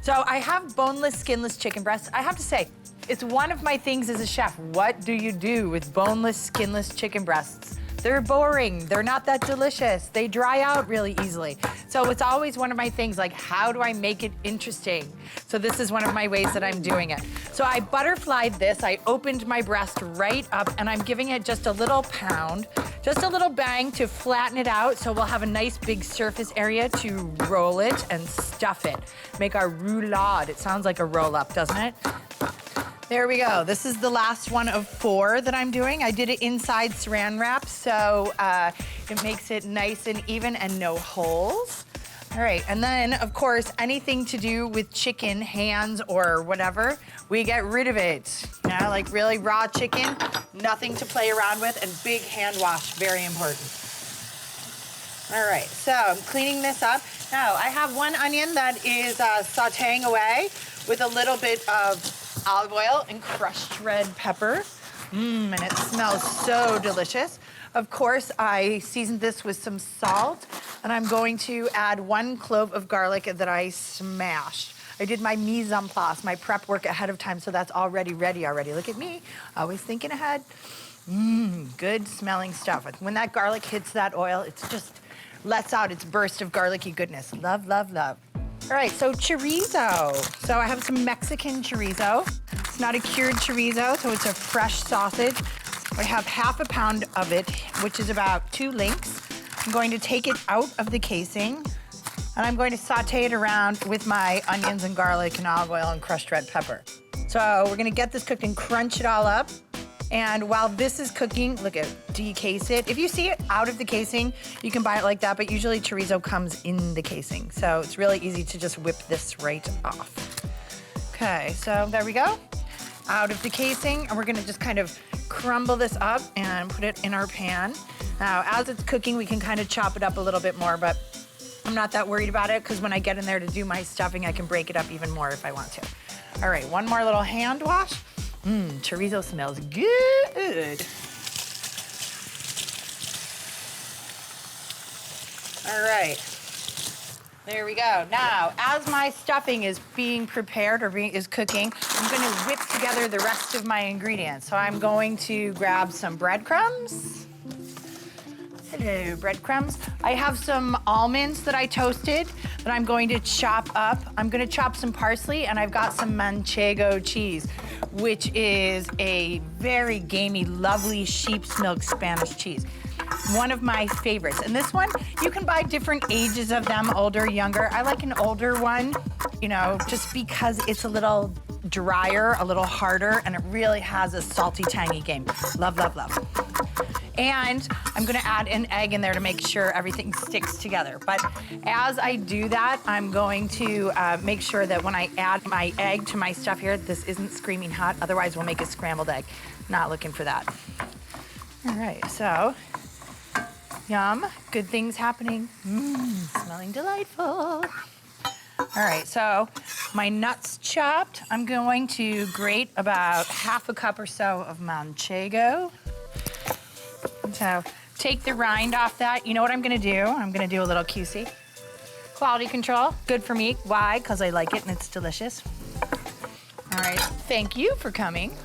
So I have boneless, skinless chicken breasts. I have to say, it's one of my things as a chef. What do you do with boneless, skinless chicken breasts? They're boring. They're not that delicious. They dry out really easily. So it's always one of my things, like, how do I make it interesting? So this is one of my ways that I'm doing it. So I butterflied this. I opened my breast right up, and I'm giving it just a little pound, just a little bang to flatten it out, so we'll have a nice big surface area to roll it and stuff it. Make our roulade. It sounds like a roll-up, doesn't it? There we go. This is the last one of 4 that I'm doing. I did it inside saran wrap, so it makes it nice and even and no holes. All right, and then, of course, anything to do with chicken, hands or whatever, we get rid of it. Yeah, like really raw chicken, nothing to play around with, and big hand wash, very important. All right, so I'm cleaning this up. Now, I have one onion that is sauteing away with a little bit of olive oil and crushed red pepper. And it smells so delicious. Of course, I seasoned this with some salt, and I'm going to add 1 clove of garlic that I smashed. I did my mise en place, my prep work ahead of time, so that's already ready already. Look at me, always thinking ahead. Good smelling stuff. When that garlic hits that oil, it's just lets out its burst of garlicky goodness. Love, love, love. All right, so chorizo. So I have some Mexican chorizo. It's not a cured chorizo, so it's a fresh sausage. I have half a pound of it, which is about 2 links. I'm going to take it out of the casing, and I'm going to saute it around with my onions and garlic and olive oil and crushed red pepper. So we're gonna get this cooked and crunch it all up. And while this is cooking, look at, decase it. If you see it out of the casing, you can buy it like that, but usually chorizo comes in the casing. So it's really easy to just whip this right off. Okay, so there we go. Out of the casing, and we're gonna just kind of crumble this up and put it in our pan. Now, as it's cooking, we can kind of chop it up a little bit more, but I'm not that worried about it, because when I get in there to do my stuffing, I can break it up even more if I want to. All right, one more little hand wash. Chorizo smells good. All right, there we go. Now, as my stuffing is being prepared or is cooking, I'm gonna whip together the rest of my ingredients. So I'm going to grab some breadcrumbs. Hello, breadcrumbs. I have some almonds that I toasted that I'm going to chop up. I'm gonna chop some parsley, and I've got some Manchego cheese, which is a very gamey, lovely sheep's milk Spanish cheese. One of my favorites. And this one, you can buy different ages of them, older, younger. I like an older one, you know, just because it's a little drier, a little harder, and it really has a salty, tangy game. Love, love, love. And I'm gonna add an egg in there to make sure everything sticks together. But as I do that, I'm going to make sure that when I add my egg to my stuff here, this isn't screaming hot, otherwise we'll make a scrambled egg. Not looking for that. All right, so, yum, good things happening. Smelling delightful. All right, so my nuts chopped. I'm going to grate about half a cup or so of Manchego. So take the rind off that. You know what I'm gonna do? I'm gonna do a little QC. Quality control, good for me. Why? Because I like it and it's delicious. All right, thank you for coming.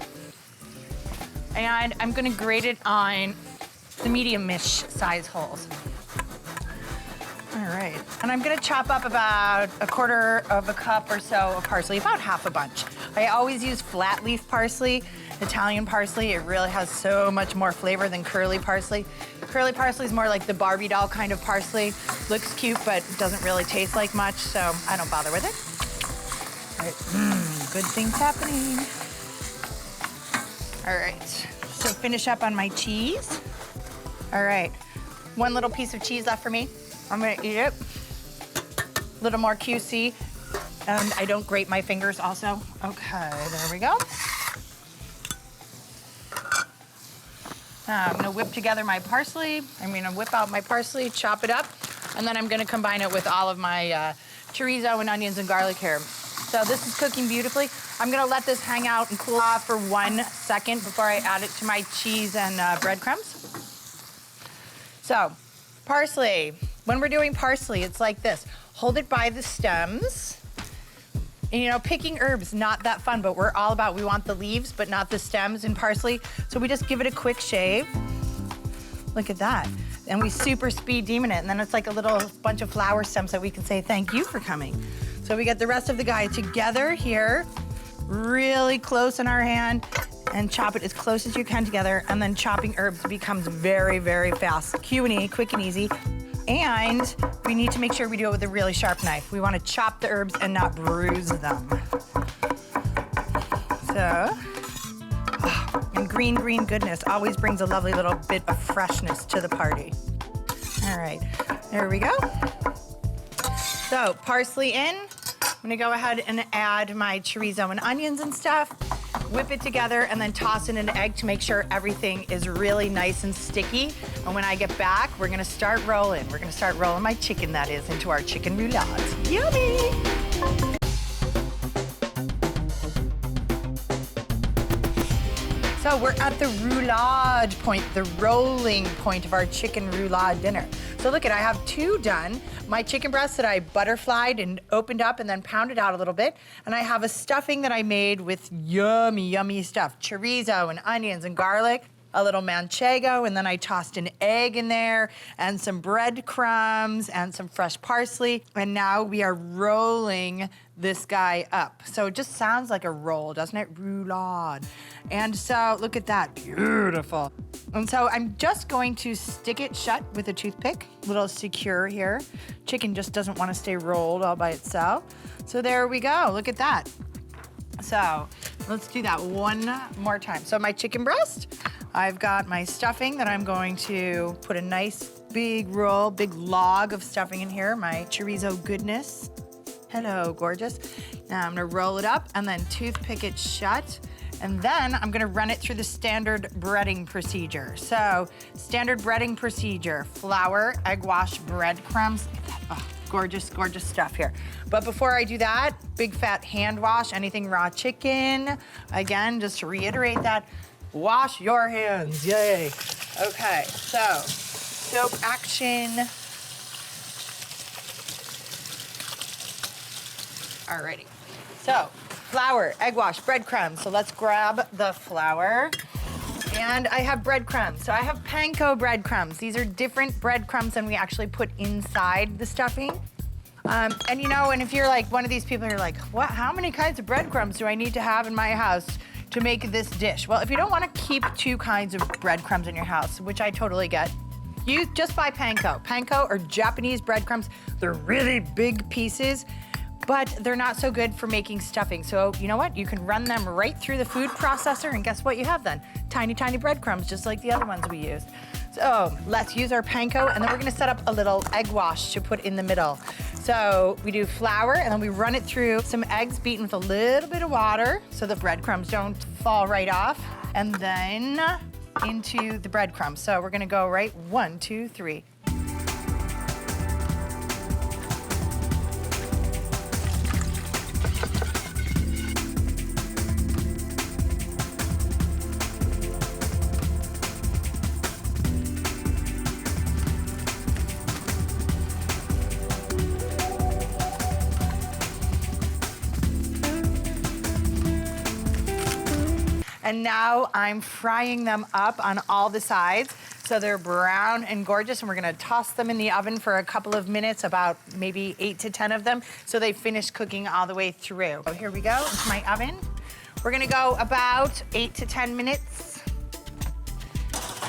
And I'm gonna grate it on the medium-ish size holes. All right, and I'm gonna chop up about 1/4 of a cup or so of parsley, about half a bunch. I always use flat leaf parsley, Italian parsley. It really has so much more flavor than curly parsley. Curly parsley is more like the Barbie doll kind of parsley. Looks cute, but doesn't really taste like much, so I don't bother with it. All right, good things happening. All right, so finish up on my cheese. All right, one little piece of cheese left for me. I'm gonna eat it. A little more QC, and I don't grate my fingers also. Okay, there we go. Now I'm gonna whip together my parsley. I'm gonna whip out my parsley, chop it up, and then I'm gonna combine it with all of my chorizo and onions and garlic here. So this is cooking beautifully. I'm gonna let this hang out and cool off for 1 second before I add it to my cheese and breadcrumbs. So, parsley. When we're doing parsley, it's like this. Hold it by the stems, And, you know, picking herbs, not that fun, but we're all about, we want the leaves, but not the stems and parsley. So we just give it a quick shave. Look at that. And we super speed demon it. And then it's like a little bunch of flower stems that we can say, thank you for coming. So we get the rest of the guy together here, really close in our hand, and chop it as close as you can together. And then chopping herbs becomes very, very fast. Q&E, quick and easy. And we need to make sure we do it with a really sharp knife. We want to chop the herbs and not bruise them. So, and green goodness always brings a lovely little bit of freshness to the party. All right, there we go. So parsley in. I'm gonna go ahead and add my chorizo and onions and stuff, whip it together, and then toss in an egg to make sure everything is really nice and sticky. And when I get back, we're gonna start rolling. We're gonna start rolling my chicken, that is, into our chicken roulade. Yummy! So we're at the roulade point, the rolling point of our chicken roulade dinner. So look, I have 2 done. My chicken breasts that I butterflied and opened up and then pounded out a little bit. And I have a stuffing that I made with yummy, yummy stuff. Chorizo and onions and garlic, a little manchego, and then I tossed an egg in there and some breadcrumbs and some fresh parsley. And now we are rolling this guy up. So it just sounds like a roll, doesn't it? Roulade. And so look at that, beautiful. And so I'm just going to stick it shut with a toothpick, a little secure here. Chicken just doesn't want to stay rolled all by itself. So there we go, look at that. So let's do that one more time. So my chicken breast, I've got my stuffing that I'm going to put a nice big roll, big log of stuffing in here, my chorizo goodness. Hello, gorgeous. Now I'm gonna roll it up and then toothpick it shut. And then I'm gonna run it through the standard breading procedure. So, standard breading procedure, flour, egg wash, breadcrumbs. Oh, gorgeous, gorgeous stuff here. But before I do that, big fat hand wash, anything raw chicken. Again, just to reiterate that, wash your hands, yay. Okay, so, soap action. Alrighty, so flour, egg wash, breadcrumbs. So let's grab the flour. And I have breadcrumbs. So I have panko breadcrumbs. These are different breadcrumbs than we actually put inside the stuffing. And you know, and if you're like one of these people who are like, what? How many kinds of breadcrumbs do I need to have in my house to make this dish? Well, if you don't want to keep 2 kinds of breadcrumbs in your house, which I totally get, you just buy panko. Panko are Japanese breadcrumbs. They're really big pieces, but they're not so good for making stuffing. So you know what? You can run them right through the food processor, and guess what you have then? Tiny, tiny breadcrumbs, just like the other ones we used. So let's use our panko, and then we're gonna set up a little egg wash to put in the middle. So we do flour, and then we run it through some eggs beaten with a little bit of water so the breadcrumbs don't fall right off, and then into the breadcrumbs. So we're gonna go right 1, 2, 3. And now I'm frying them up on all the sides so they're brown and gorgeous, and we're gonna toss them in the oven for a couple of minutes, about maybe 8 to 10 of them, so they finish cooking all the way through. So here we go, into my oven. We're gonna go about 8 to 10 minutes.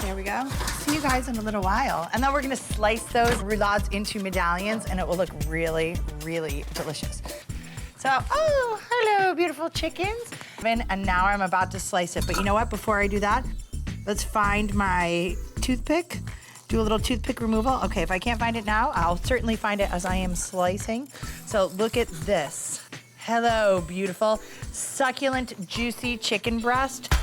There we go. See you guys in a little while. And then we're gonna slice those roulades into medallions, and it will look really, really delicious. So, oh, hello, beautiful chickens. And now I'm about to slice it. But you know what, before I do that, let's find my toothpick. Do a little toothpick removal. Okay, if I can't find it now, I'll certainly find it as I am slicing. So look at this. Hello, beautiful, succulent, juicy chicken breast.